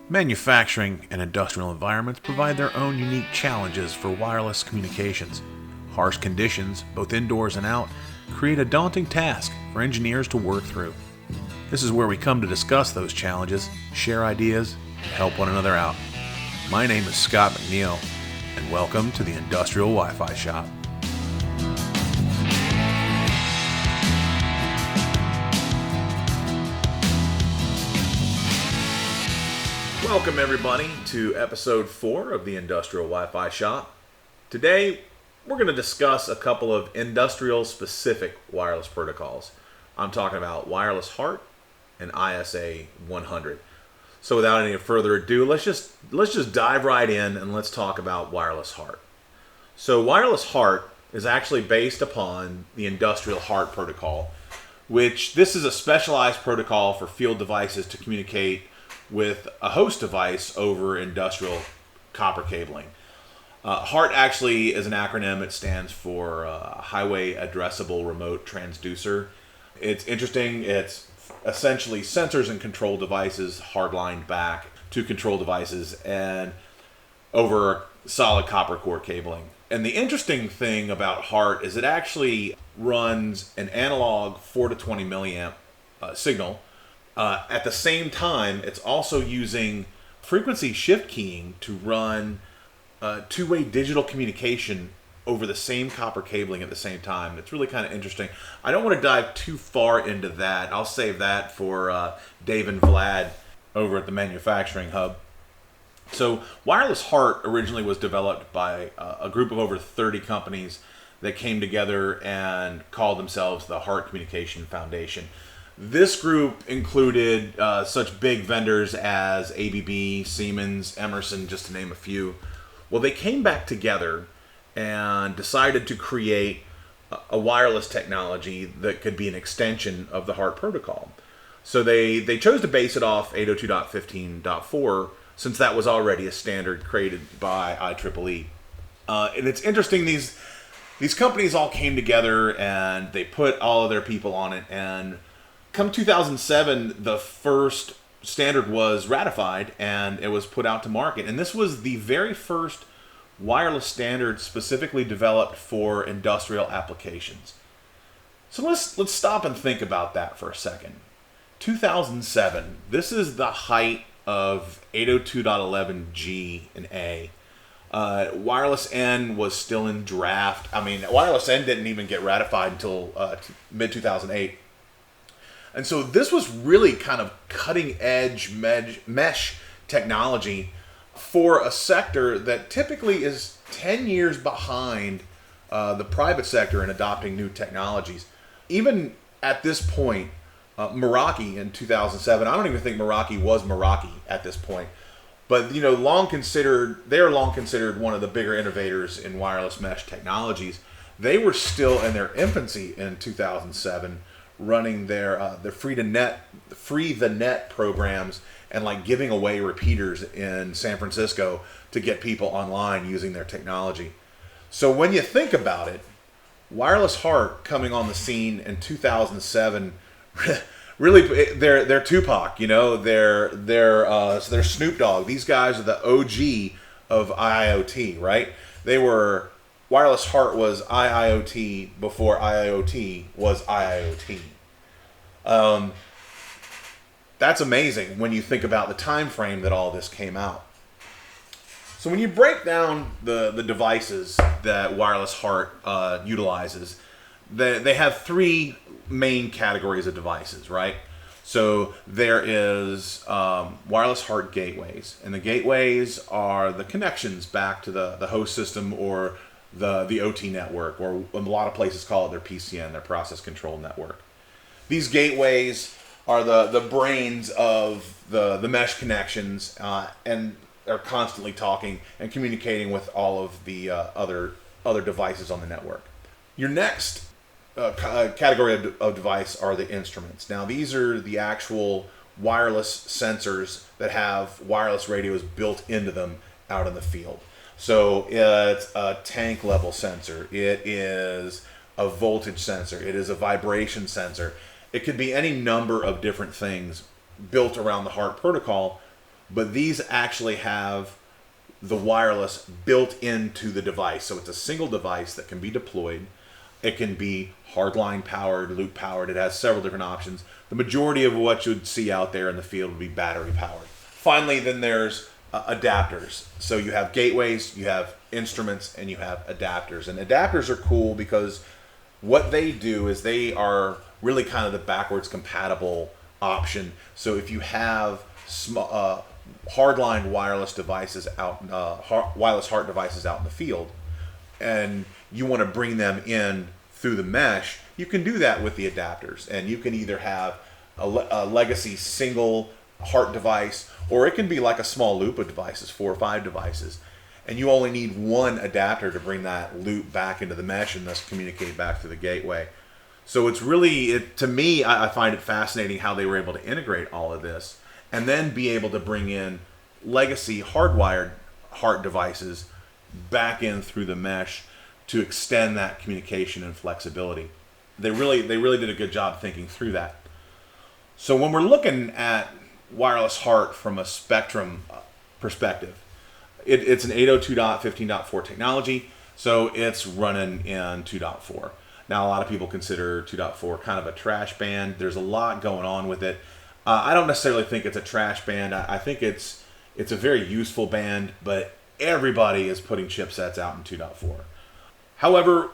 Manufacturing and industrial environments provide their own unique challenges for wireless communications. Harsh conditions, both indoors and out, create a daunting task for engineers to work through. This is where we come to discuss those challenges, share ideas, and help one another out. My name is Scott McNeil, and welcome to the Industrial Wi-Fi Shop. Welcome everybody to episode 4 of the Industrial Wi-Fi Shop. Today we're going to discuss a couple of industrial specific wireless protocols. I'm talking about WirelessHART and ISA100. So without any further ado, let's just dive right in and let's talk about WirelessHART. So WirelessHART is actually based upon the industrial HART protocol, which this is a specialized protocol for field devices to communicate with a host device over industrial copper cabling. HART actually is an acronym. It stands for Highway Addressable Remote Transducer. It's interesting. It's essentially sensors and control devices hardlined back to control devices and over solid copper core cabling. And the interesting thing about HART is it actually runs an analog 4 to 20 milliamp signal. At the same time, it's also using frequency shift keying to run two-way digital communication over the same copper cabling at the same time. It's really kind of interesting. I don't want to dive too far into that. I'll save that for Dave and Vlad over at the Manufacturing Hub. So WirelessHART originally was developed by a group of over 30 companies that came together and called themselves the HART Communication Foundation. This group included such big vendors as ABB, Siemens, Emerson, just to name a few. Well, they came back together and decided to create a wireless technology that could be an extension of the HART protocol. So they chose to base it off 802.15.4 since that was already a standard created by IEEE. And it's interesting, these companies all came together and they put all of their people on it, and come 2007, the first standard was ratified and it was put out to market. And this was the very first wireless standard specifically developed for industrial applications. So let's stop and think about that for a second. 2007, this is the height of 802.11g and A. Wireless N was still in draft. I mean, Wireless N didn't even get ratified until mid-2008. And so this was really kind of cutting edge mesh technology for a sector that typically is 10 years behind the private sector in adopting new technologies. Even at this point, Meraki in 2007, I don't even think Meraki was Meraki at this point, but they're long considered one of the bigger innovators in wireless mesh technologies. They were still in their infancy in 2007, running their free the net programs and like giving away repeaters in San Francisco to get people online using their technology. So when you think about it, WirelessHART coming on the scene in 2007, really they're Tupac, they're Snoop Dogg. These guys are the OG of IIoT, right? WirelessHART was IIoT before IIoT was IIoT. That's amazing when you think about the time frame that all this came out. So when you break down the devices that WirelessHART utilizes, they have three main categories of devices, right? So there is WirelessHART gateways, and the gateways are the connections back to the host system or the OT network, or a lot of places call it their PCN, their process control network. These gateways are the brains of the mesh connections and are constantly talking and communicating with all of the other devices on the network. Your next category of device are the instruments. Now these are the actual wireless sensors that have wireless radios built into them out in the field. So it's a tank level sensor, it is a voltage sensor, it is a vibration sensor. It could be any number of different things built around the HART protocol, but these actually have the wireless built into the device. So it's a single device that can be deployed. It can be hardline powered, loop powered. It has several different options. The majority of what you'd see out there in the field would be battery powered. Finally, then there's adapters. So you have gateways, you have instruments, and you have adapters. And adapters are cool because what they do is they are really kind of the backwards compatible option. So if you have hardline wireless devices out, wireless HART devices out in the field, and you want to bring them in through the mesh, you can do that with the adapters. And you can either have a legacy single HART device, or it can be like a small loop of devices, 4 or 5 devices. And you only need one adapter to bring that loop back into the mesh and thus communicate back to the gateway. So it's really, to me, I find it fascinating how they were able to integrate all of this and then be able to bring in legacy hardwired HART devices back in through the mesh to extend that communication and flexibility. They really did a good job thinking through that. So when we're looking at wireless HART from a spectrum perspective, it's an 802.15.4 technology, so it's running in 2.4. Now, a lot of people consider 2.4 kind of a trash band. There's a lot going on with it. I don't necessarily think it's a trash band. I think it's a very useful band, but everybody is putting chipsets out in 2.4. However,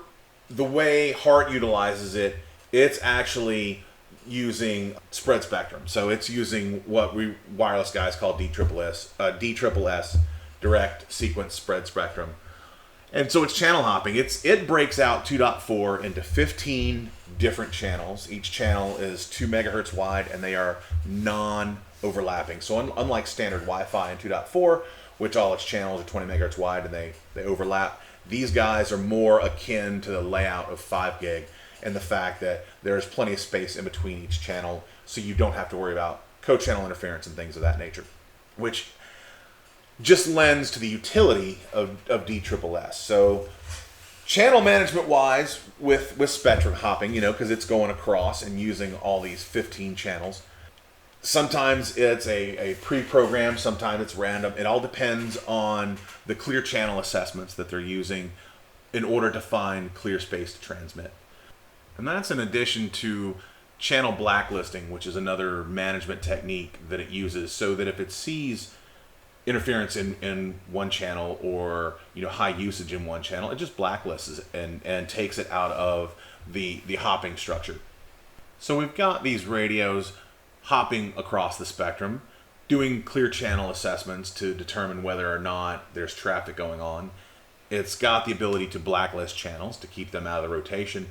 the way HART utilizes it, it's actually using spread spectrum. So it's using what we wireless guys call DSSS, direct sequence spread spectrum. And so it's channel hopping. It breaks out 2.4 into 15 different channels. Each channel is 2 megahertz wide, and they are non-overlapping. So unlike standard Wi-Fi in 2.4, which all its channels are 20 megahertz wide and they overlap, these guys are more akin to the layout of 5 gig and the fact that there's plenty of space in between each channel, so you don't have to worry about co-channel interference and things of that nature, which just lends to the utility of DSSS. So channel management wise with spectrum hopping, because it's going across and using all these 15 channels, sometimes it's a pre-programmed, sometimes it's random. It all depends on the clear channel assessments that they're using in order to find clear space to transmit. And that's in addition to channel blacklisting, which is another management technique that it uses, so that if it sees interference in one channel or high usage in one channel, it just blacklists it and takes it out of the hopping structure. So we've got these radios hopping across the spectrum, doing clear channel assessments to determine whether or not there's traffic going on. It's got the ability to blacklist channels to keep them out of the rotation.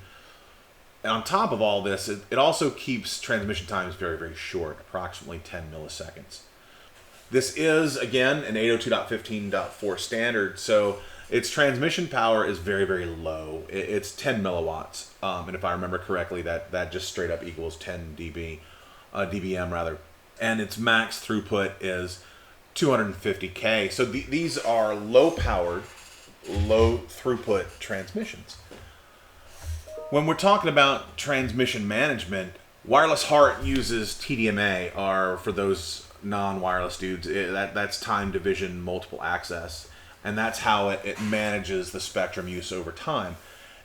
And on top of all this, it also keeps transmission times very, very short, approximately 10 milliseconds. This is, again, an 802.15.4 standard, so its transmission power is very, very low. It's 10 milliwatts, and if I remember correctly, that just straight up equals 10 dBm rather. And its max throughput is 250K. So these are low-powered, low-throughput transmissions. When we're talking about transmission management, wireless HART uses TDMA, or for those non-wireless dudes, that's time division multiple access, and that's how it manages the spectrum use over time.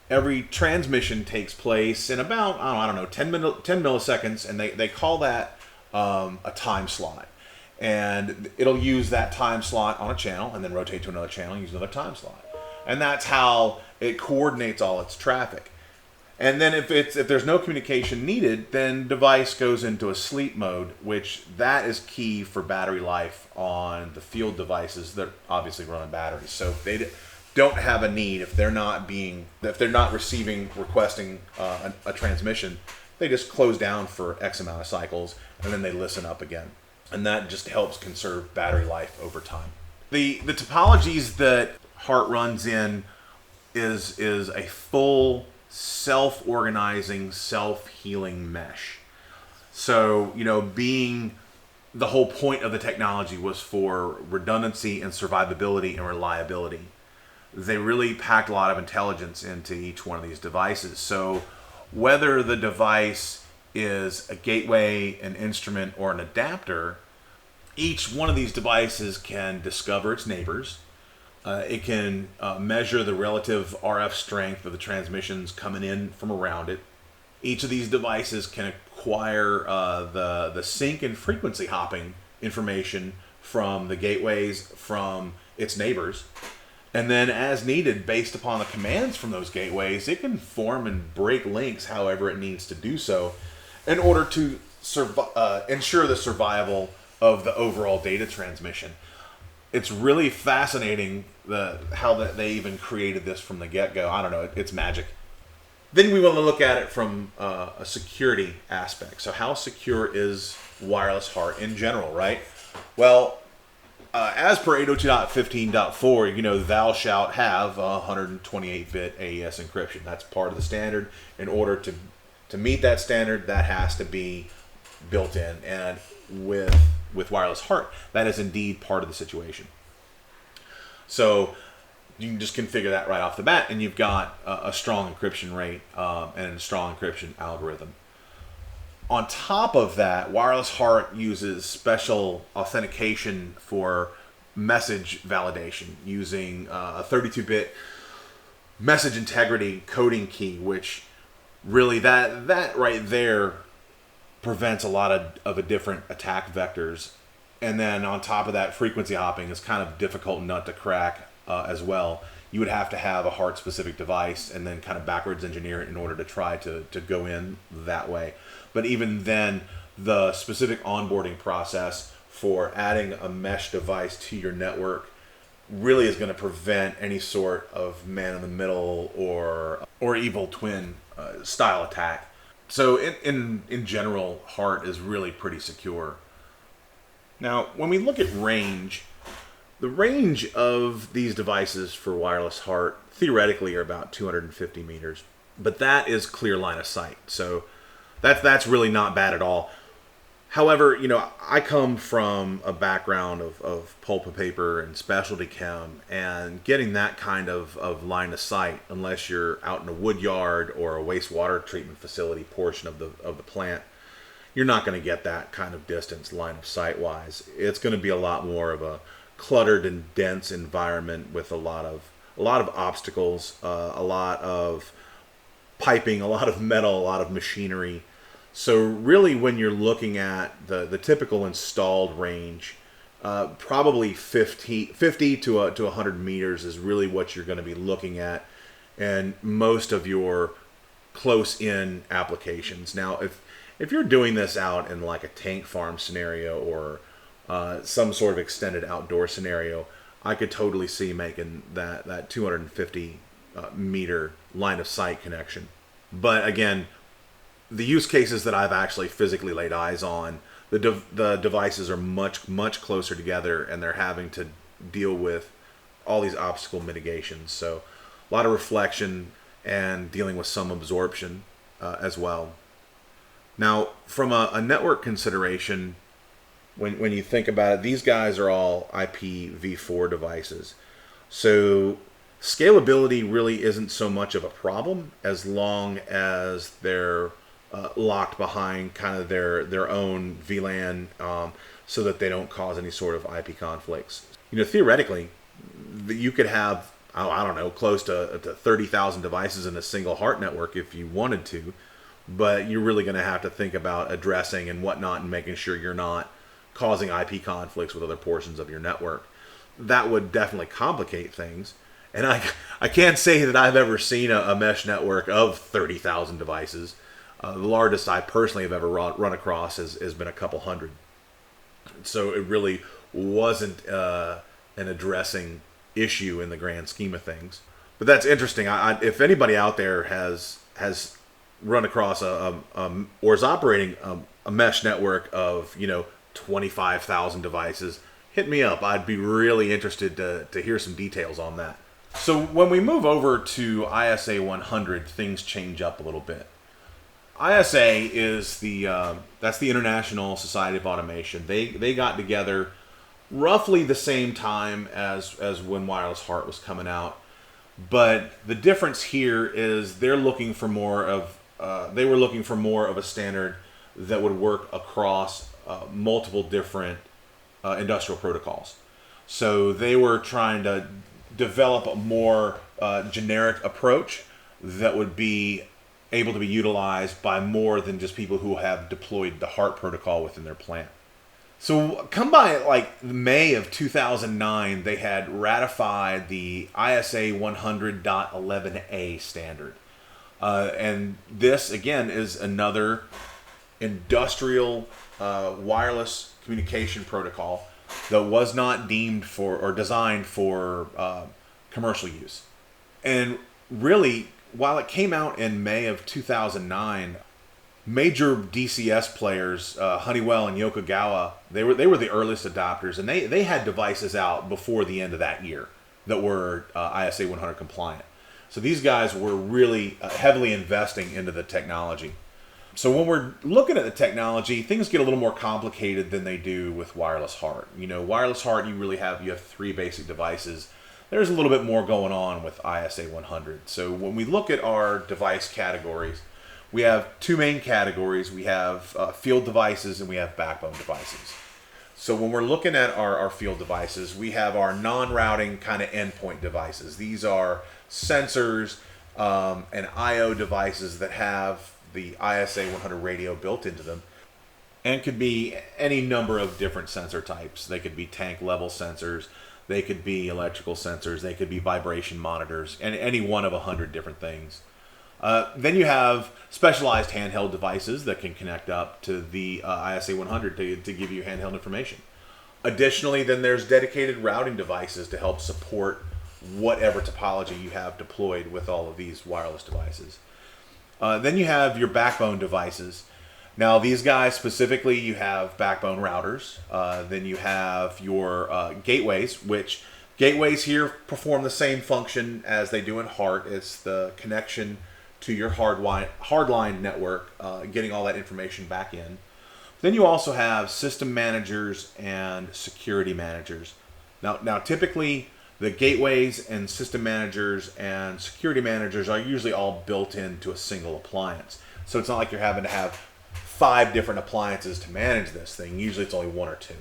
Every transmission takes place in about, I don't know, 10 milliseconds, and they call that a time slot. And it'll use that time slot on a channel and then rotate to another channel and use another time slot. And that's how it coordinates all its traffic. And then if there's no communication needed, then device goes into a sleep mode, which that is key for battery life on the field devices that obviously run on batteries. So if they don't have a need, if they're not requesting a transmission, they just close down for X amount of cycles and then they listen up again. And that just helps conserve battery life over time. The topologies that HART runs in is a full self-organizing, self-healing mesh. So, being the whole point of the technology was for redundancy and survivability and reliability. They really packed a lot of intelligence into each one of these devices. So whether the device is a gateway, an instrument, or an adapter, Each one of these devices can discover its neighbors. It can measure the relative RF strength of the transmissions coming in from around it. Each of these devices can acquire the sync and frequency hopping information from the gateways from its neighbors. And then as needed, based upon the commands from those gateways, it can form and break links however it needs to do so in order to ensure the survival of the overall data transmission. It's really fascinating how they even created this from the get-go. I don't know, it's magic. Then we want to look at it from a security aspect. So how secure is WirelessHART in general, right? Well, as per 802.15.4, thou shalt have 128-bit AES encryption. That's part of the standard. In order to meet that standard, that has to be built in. And with WirelessHART, that is indeed part of the situation. So you can just configure that right off the bat, and you've got a strong encryption rate and a strong encryption algorithm. On top of that, WirelessHART uses special authentication for message validation using a 32-bit message integrity coding key, which really that right there prevents a lot of the different attack vectors. And then on top of that, frequency hopping is kind of difficult nut to crack as well. You would have to have a HART-specific device and then kind of backwards engineer it in order to try to go in that way. But even then, the specific onboarding process for adding a mesh device to your network really is going to prevent any sort of man-in-the-middle or evil twin style attack. So in general, HART is really pretty secure. Now, when we look at range, the range of these devices for WirelessHART theoretically are about 250 meters, but that is clear line of sight. So that's really not bad at all. However, I come from a background of pulp and paper and specialty chem, and getting that kind of line of sight, unless you're out in a wood yard or a wastewater treatment facility portion of the plant, you're not going to get that kind of distance line of sight wise. It's going to be a lot more of a cluttered and dense environment with a lot of obstacles, a lot of piping, a lot of metal, a lot of machinery. So really, when you're looking at the typical installed range, probably 50 to 100 meters is really what you're going to be looking at, and most of your close-in applications. Now, if you're doing this out in like a tank farm scenario or some sort of extended outdoor scenario, I could totally see making that 250 meter line of sight connection. But again, the use cases that I've actually physically laid eyes on, the devices are much closer together, and they're having to deal with all these obstacle mitigations. So a lot of reflection and dealing with some absorption as well. Now, from a network consideration, when you think about it, these guys are all IPv4 devices. So scalability really isn't so much of a problem as long as they're locked behind kind of their own VLAN so that they don't cause any sort of IP conflicts. Theoretically, you could have, I don't know, close to 30,000 devices in a single HART network if you wanted to, but you're really going to have to think about addressing and whatnot and making sure you're not causing IP conflicts with other portions of your network. That would definitely complicate things. And I can't say that I've ever seen a mesh network of 30,000 devices. The largest I personally have ever run across has been a couple hundred. So it really wasn't an addressing issue in the grand scheme of things. But that's interesting. If anybody out there has run across or is operating a mesh network of 25,000 devices, hit me up. I'd be really interested to hear some details on that. So when we move over to ISA100, things change up a little bit. ISA is that's the International Society of Automation. They got together roughly the same time as when WirelessHART was coming out, but the difference here is they were looking for more of a standard that would work across multiple different industrial protocols. So they were trying to develop a more generic approach that would be able to be utilized by more than just people who have deployed the HART protocol within their plant. So come by like May of 2009, they had ratified the ISA 100.11a standard. And this, again, is another industrial wireless communication protocol that was not deemed for or designed for commercial use. And really, while it came out in May of 2009, major DCS players, Honeywell and Yokogawa, they were the earliest adopters, and they had devices out before the end of that year that were ISA 100 compliant. So these guys were really heavily investing into the technology. So when we're looking at the technology, things get a little more complicated than they do with WirelessHART. You know, WirelessHART, you have 3 basic devices. There's a little bit more going on with ISA 100. So when we look at our device categories, we have 2 main categories. We have field devices and we have backbone devices. So when we're looking at our field devices, we have our non-routing kind of endpoint devices. These are sensors and I/O devices that have the ISA 100 radio built into them, and could be any number of different sensor types. They could be tank level sensors, they could be electrical sensors, they could be vibration monitors, and any one of 100 different things. Then you have specialized handheld devices that can connect up to the ISA 100 to give you handheld information. Additionally, then there's dedicated routing devices to help support whatever topology you have deployed with all of these wireless devices. Then you have your backbone devices. Now these guys specifically, you have backbone routers. Then you have your gateways, which gateways here perform the same function as they do in HART. It's the connection to your hardline network, getting all that information back in. Then you also have system managers and security managers. Now typically the gateways and system managers and security managers are usually all built into a single appliance. So it's not like you're having to have 5 different appliances to manage this thing. Usually it's only 1 or 2.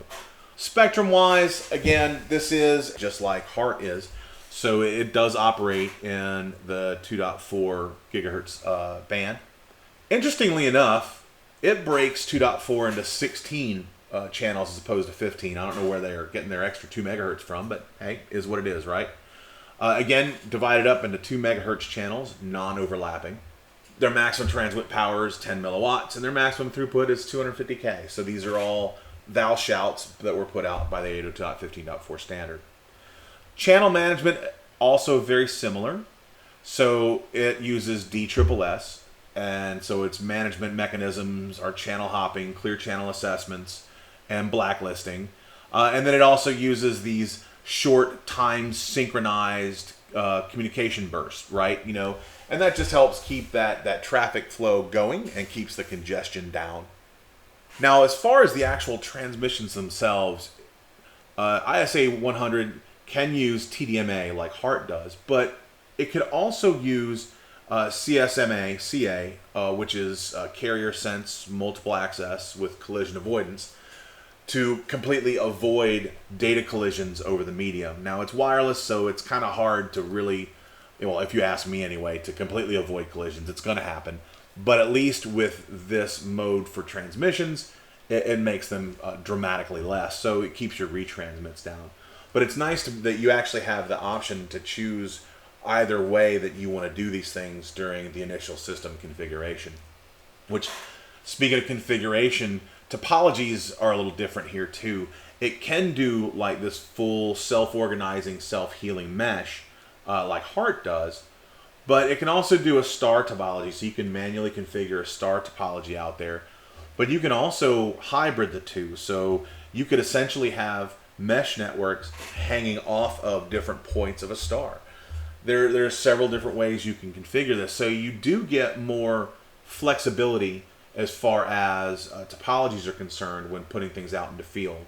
Spectrum wise, again, this is just like HART is. So it does operate in the 2.4 gigahertz band. Interestingly enough, it breaks 2.4 into 16 channels as opposed to 15. I don't know where they're getting their extra 2 megahertz from, but hey, is what it is, right? Again, divided up into 2 megahertz channels, non-overlapping. Their maximum transmit power is 10 milliwatts, and their maximum throughput is 250K. So these are all thou shouts that were put out by the 802.15.4 standard. Channel management, also very similar. So it uses DSSS, and so its management mechanisms are channel hopping, clear channel assessments, and blacklisting. And then it also uses these short time synchronized communication bursts, right? You know, and that just helps keep that traffic flow going and keeps the congestion down. Now, as far as the actual transmissions themselves, ISA 100 can use TDMA like HART does, but it could also use CSMA, CA, which is carrier sense multiple access with collision avoidance, to completely avoid data collisions over the medium. Now it's wireless, so it's kind of hard to really, well, if you ask me anyway, to completely avoid collisions. It's going to happen, but at least with this mode for transmissions, it makes them dramatically less, so it keeps your retransmits down. But it's nice that you actually have the option to choose either way that you want to do these things during the initial system configuration. Which, speaking of configuration, topologies are a little different here too. It can do like this full self-organizing, self-healing mesh like HART does, but it can also do a star topology, so you can manually configure a star topology out there. But you can also hybrid the two, so you could essentially have mesh networks hanging off of different points of a star. There are several different ways you can configure this, so you do get more flexibility as far as topologies are concerned when putting things out into field.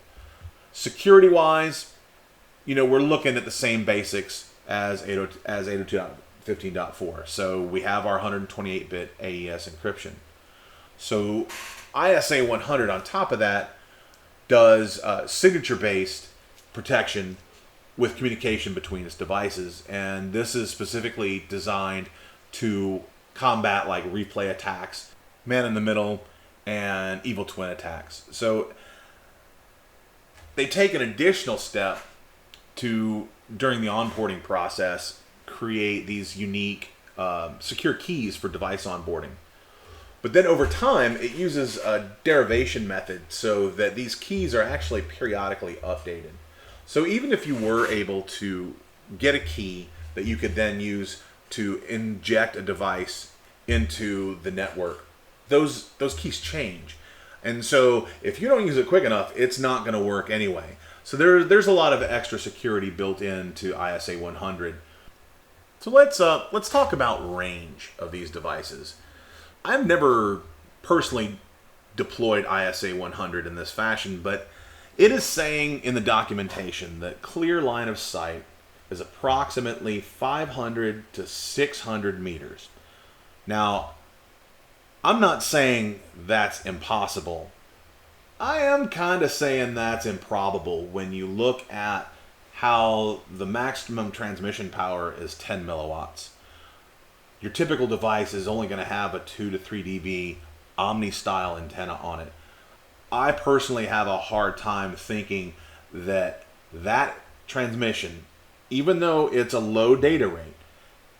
Security wise, you know, we're looking at the same basics as 802.15.4. So we have our 128-bit AES encryption. So ISA 100 on top of that does signature-based protection with communication between its devices, and this is specifically designed to combat like replay attacks, man-in-the-middle, and evil twin attacks. So they take an additional step to, during the onboarding process, create these unique secure keys for device onboarding. But then over time, it uses a derivation method so that these keys are actually periodically updated. So even if you were able to get a key that you could then use to inject a device into the network, those keys change. And so if you don't use it quick enough, it's not going to work anyway. So there's a lot of extra security built into ISA100. So let's talk about range of these devices. I've never personally deployed ISA100 in this fashion, but it is saying in the documentation that clear line of sight is approximately 500 to 600 meters. Now, I'm not saying that's impossible. I am kind of saying that's improbable when you look at how the maximum transmission power is 10 milliwatts. Your typical device is only going to have a 2 to 3 dB Omni-style antenna on it. I personally have a hard time thinking that that transmission, even though it's a low data rate,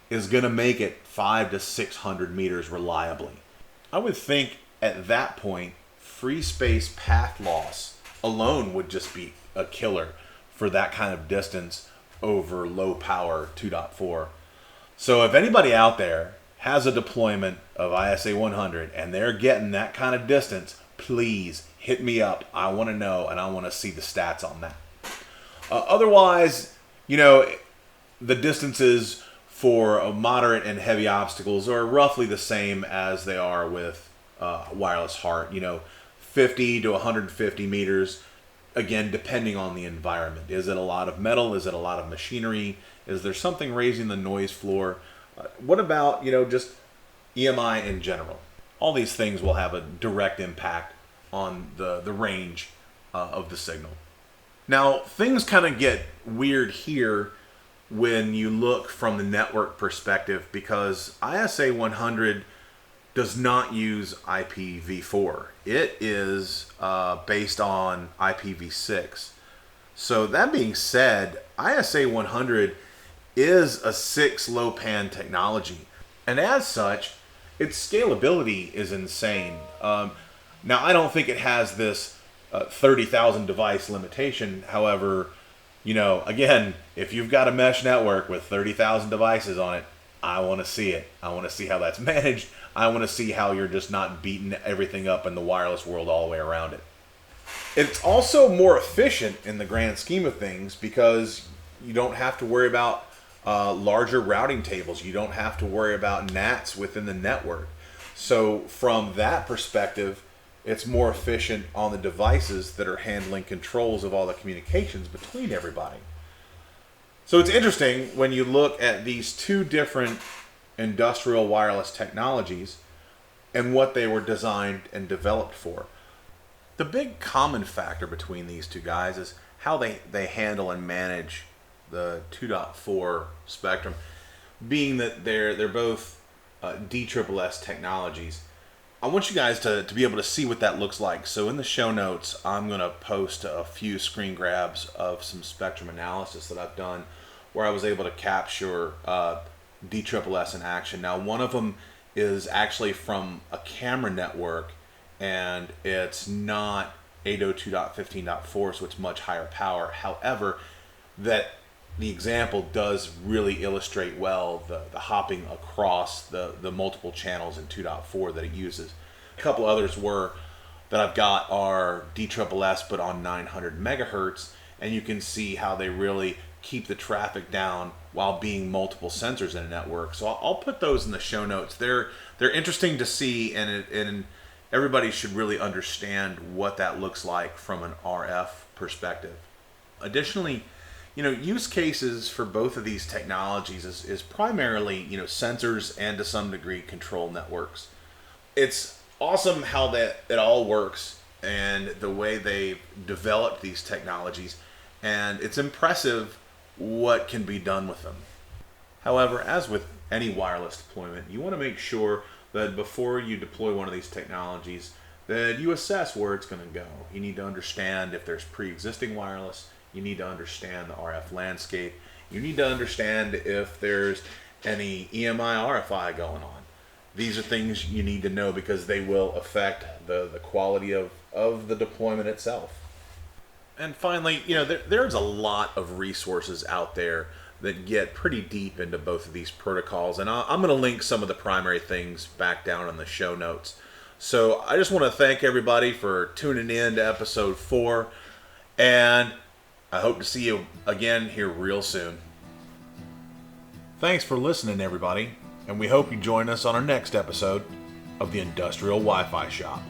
is going to make it 500 to 600 meters reliably. I would think at that point, free space path loss alone would just be a killer for that kind of distance over low power 2.4. So if anybody out there has a deployment of ISA100 and they're getting that kind of distance, please hit me up. I want to know, and I want to see the stats on that. Otherwise, you know, the distances for moderate and heavy obstacles are roughly the same as they are with WirelessHART. You know, 50 to 150 meters, again, depending on the environment. Is it a lot of metal? Is it a lot of machinery? Is there something raising the noise floor? What about, you know, just EMI in general? All these things will have a direct impact on the range of the signal. Now, things kind of get weird here when you look from the network perspective, because ISA100 does not use IPv4. It is based on IPv6. So that being said, ISA100 is a 6 low pan technology, and as such, its scalability is insane. Now, I don't think it has this 30,000 device limitation. However, you know, again, if you've got a mesh network with 30,000 devices on it, I want to see it. I want to see how that's managed. I want to see how you're just not beating everything up in the wireless world all the way around it. It's also more efficient in the grand scheme of things because you don't have to worry about larger routing tables. You don't have to worry about NATs within the network. So from that perspective, it's more efficient on the devices that are handling controls of all the communications between everybody. So it's interesting when you look at these two different industrial wireless technologies and what they were designed and developed for. The big common factor between these two guys is how they handle and manage the 2.4 spectrum, being that they're both DSSS technologies. I want you guys to be able to see what that looks like. So in the show notes, I'm going to post a few screen grabs of some spectrum analysis that I've done where I was able to capture DSSS in action. Now, one of them is actually from a camera network, and it's not 802.15.4, so it's much higher power. However, that the example does really illustrate well the hopping across the multiple channels in 2.4 that it uses. A couple others that I've got are DSSS but on 900 megahertz, and you can see how they really keep the traffic down while being multiple sensors in a network. So I'll put those in the show notes. They're interesting to see, and everybody should really understand what that looks like from an RF perspective. Additionally, you know, use cases for both of these technologies is primarily, you know, sensors and to some degree control networks. It's awesome how that it all works and the way they've developed these technologies, and it's impressive what can be done with them. However, as with any wireless deployment, you want to make sure that before you deploy one of these technologies, that you assess where it's going to go. You need to understand if there's pre-existing wireless. You need to understand the RF landscape. You need to understand if there's any EMI RFI going on. These are things you need to know because they will affect the quality of the deployment itself. And finally, there's a lot of resources out there that get pretty deep into both of these protocols, and I'm going to link some of the primary things back down in the show notes. So I just want to thank everybody for tuning in to episode 4, and I hope to see you again here real soon. Thanks for listening, everybody, and we hope you join us on our next episode of the Industrial Wi-Fi Shop.